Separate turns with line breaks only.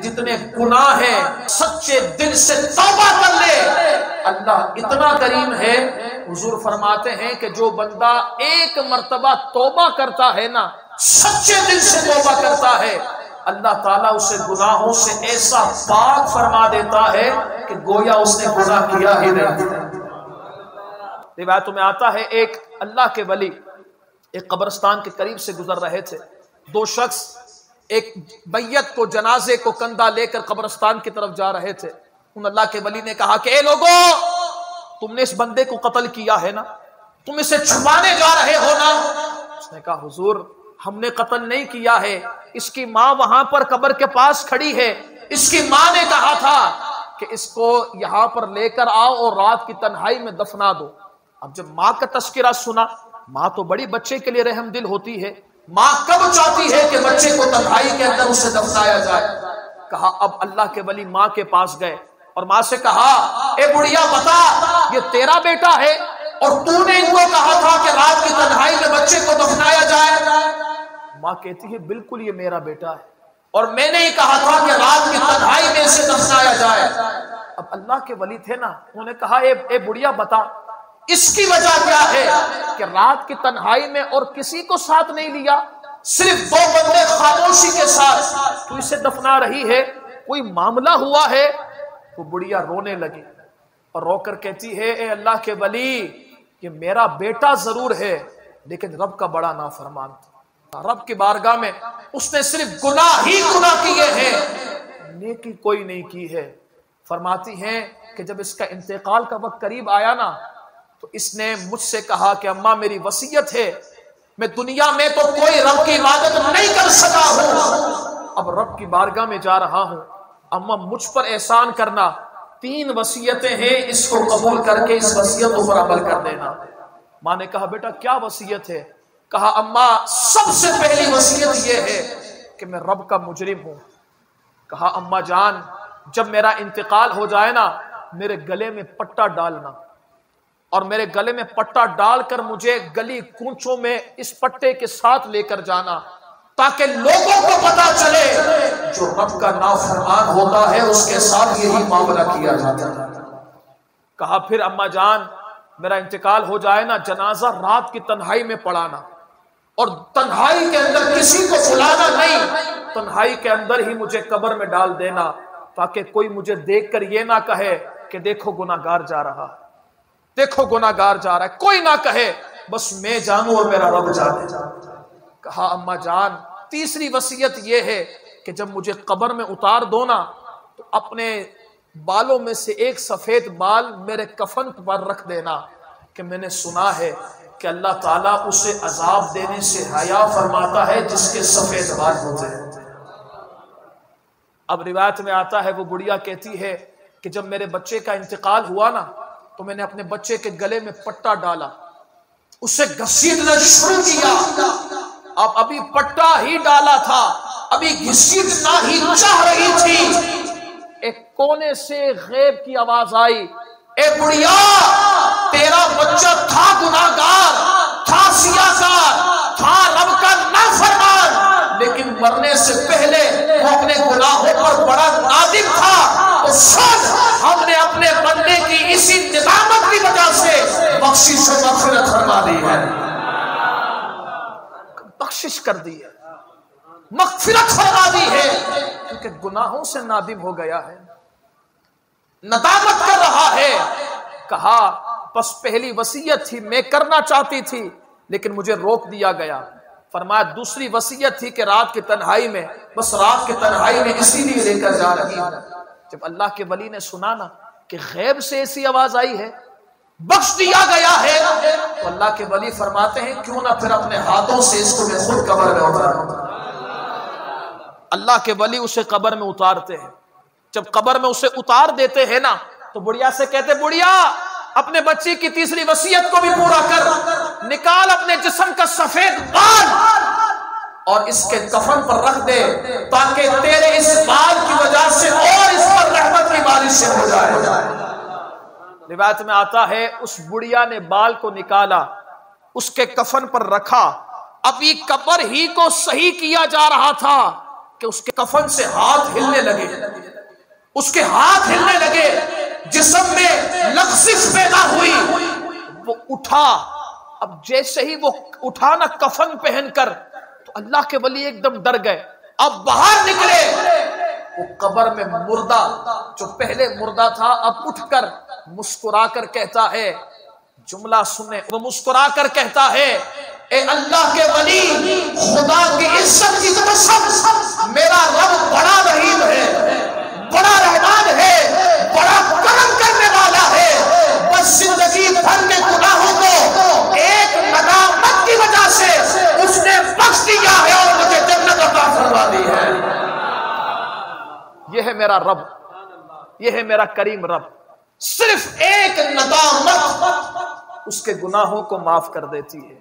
جتنے گناہ ہیں سچے دل سے توبہ کر لے، اللہ اتنا کریم ہے، حضور فرماتے ہیں کہ جو بندہ ایک مرتبہ توبہ کرتا ہے نا، سچے دل سے توبہ کرتا ہے، اللہ تعالیٰ اسے گناہوں سے ایسا پاک فرما دیتا ہے کہ گویا اس نے گناہ کیا ہی نہیں۔ روایتوں میں آتا ہے ایک اللہ کے ولی ایک قبرستان کے قریب سے گزر رہے تھے، دو شخص ایک میت کو، جنازے کو کندھا لے کر قبرستان کی طرف جا رہے تھے۔ ان اللہ کے ولی نے کہا کہ اے لوگو، تم نے اس بندے کو قتل کیا ہے نا، تم اسے چھپانے جا رہے ہو نا؟ اس نے کہا حضور ہم نے قتل نہیں کیا ہے، اس کی ماں وہاں پر قبر کے پاس کھڑی ہے، اس کی ماں نے کہا تھا کہ اس کو یہاں پر لے کر آؤ اور رات کی تنہائی میں دفنا دو۔ اب جب ماں کا تذکرہ سنا، ماں تو بڑی بچے کے لیے رحم دل ہوتی ہے، ماں کب چاہتی ہے کہ بچے کو تنہائی کے اندر اسے دفنایا جائے۔ کہا اب اللہ کے ولی ماں کے پاس گئے اور ماں سے کہا اے بڑھیا بتا یہ تیرا بیٹا ہے اور تو نے ان کو کہا تھا کہ رات کی تنہائی میں بچے کو دفنایا جائے؟ ماں کہتی ہے بالکل یہ میرا بیٹا ہے اور میں نے ہی کہا تھا کہ رات کی تنہائی میں اسے دفنایا جائے۔ اب اللہ کے ولی تھے نا، انہوں نے کہا اے بڑھیا بتا اس کی وجہ کیا ہے کہ رات کی تنہائی میں اور کسی کو ساتھ نہیں لیا، صرف دو بندے خاموشی کے ساتھ تو اسے دفنا رہی ہے، کوئی معاملہ ہوا ہے؟ وہ بڑھیا رونے لگی اور رو کر کہتی ہے اے اللہ کے ولی یہ میرا بیٹا ضرور ہے لیکن رب کا بڑا نافرمان تھا، رب کی بارگاہ میں اس نے صرف گناہ ہی گناہ کیے ہیں، نیکی کوئی نہیں کی ہے۔ فرماتی ہیں کہ جب اس کا انتقال کا وقت قریب آیا نا تو اس نے مجھ سے کہا کہ اماں میری وصیت ہے، میں دنیا میں تو کوئی رب کی عبادت نہیں کر سکا ہوں، اب رب کی بارگاہ میں جا رہا ہوں، اماں مجھ پر احسان کرنا، 3 وصیتیں ہیں، اس کو قبول کر کے اس وصیتوں پر عمل کر دینا۔ ماں نے کہا بیٹا کیا وصیت ہے؟ کہا اماں سب سے پہلی وصیت یہ ہے کہ میں رب کا مجرم ہوں۔ کہا اماں جان جب میرا انتقال ہو جائے نا میرے گلے میں پٹا ڈالنا اور میرے گلے میں پٹا ڈال کر مجھے گلی کوچوں میں اس پٹے کے ساتھ لے کر جانا تاکہ لوگوں کو پتا چلے جو رب کا نافرمان ہوتا ہے اس کے ساتھ یہی معاملہ کیا جاتا ہے۔ کہا پھر اماں جان میرا انتقال ہو جائے نا جنازہ رات کی تنہائی میں پڑھانا اور تنہائی کے اندر کسی کو بلانا نہیں، تنہائی کے اندر ہی مجھے قبر میں ڈال دینا تاکہ کوئی مجھے دیکھ کر یہ نہ کہے کہ دیکھو گناہگار جا رہا ہے، دیکھو گناہگار جا رہا ہے، کوئی نہ کہے، بس میں جانوں اور میرا رب جانے۔ کہا اماں جان تیسری وصیت یہ ہے کہ جب مجھے قبر میں اتار دو نا تو اپنے بالوں میں سے ایک سفید بال میرے کفن پر رکھ دینا کہ میں نے سنا ہے کہ اللہ تعالیٰ اسے عذاب دینے سے حیا فرماتا ہے جس کے سفید بال ہوتے ہیں۔ اب روایت میں آتا ہے وہ بڑھیا کہتی ہے کہ جب میرے بچے کا انتقال ہوا نا تو میں نے اپنے بچے کے گلے میں پٹا ڈالا، اسے گھسیٹنا شروع کیا، اب ابھی پٹا ہی ڈالا تھا، ابھی گھسیٹنا ہی چاہ رہی تھی، ایک کونے سے غیب کی آواز آئی اے بڑھیا تیرا بچہ تھا گناہگار، تھا سیاہکار، تھا رب کا نافرمان، لیکن مرنے سے پہلے وہ اپنے گناہوں پر بڑا نادم تھا، تو سن ہم نے اپنے بندے کی اسی ندامت کی وجہ سے بخشش و مغفرت فرما دی ہے، بخشش کر دی ہے، مغفرت فرما دی ہے، کیونکہ گناہوں سے نادم ہو گیا ہے، ندامت کر رہا ہے۔ کہا بس پہلی وصیت تھی میں کرنا چاہتی تھی لیکن مجھے روک دیا گیا، فرمایا دوسری وصیت تھی کہ رات کی تنہائی میں، بس رات کی تنہائی میں اسی لیے لے کر جا رہی ہوں۔ جب اللہ کے ولی نے سنا نا کہ غیب سے ایسی آواز آئی ہے، بخش دیا گیا ہے، تو اللہ کے ولی فرماتے ہیں کیوں نہ پھر اپنے ہاتھوں سے اس کو میں خود قبر میں اتاروں۔ اللہ کے ولی اسے قبر میں اتارتے ہیں، جب قبر میں اسے اتار دیتے ہیں نا تو بڑھیا سے کہتے بڑھیا اپنے بچی کی تیسری وصیت کو بھی پورا کر، نکال اپنے جسم کا سفید بال اور اس کے کفن پر رکھ دے تاکہ تیرے اس بال کی وجہ سے اور اس پر رحمت کی بارش ہو جائے۔ روایت میں آتا ہے اس بڑھیا نے بال کو نکالا، اس کے کفن پر رکھا، ابھی قبر ہی کو صحیح کیا جا رہا تھا کہ اس کے کفن سے ہاتھ ہلنے لگے، اس کے ہاتھ ہلنے لگے، جسم میں لغزش پیدا ہوئی، وہ اٹھا۔ اب جیسے ہی وہ اٹھا نا کفن پہن کر، تو اللہ کے ولی ایک دم ڈر گئے۔ اب باہر نکلے، وہ قبر میں مردہ جو پہلے مردہ تھا اب اٹھ کر مسکرا کر کہتا ہے، جملہ سنیں، وہ مسکرا کر کہتا ہے، اے اللہ کے ولی، خدا کی عزت کی قسم، میرا رب بڑا رحیم ہے، بڑا رحمان ہے، بڑا کرم کرنے والا ہے، بس زندگی بھر کے گناہوں کو ایک ندامت کی وجہ سے اس نے بخش دیا ہے اور مجھے جنت عطا فرما دی ہے۔ یہ ہے میرا رب، یہ ہے میرا کریم رب، صرف ایک ندامت اس کے گناہوں کو معاف کر دیتی ہے۔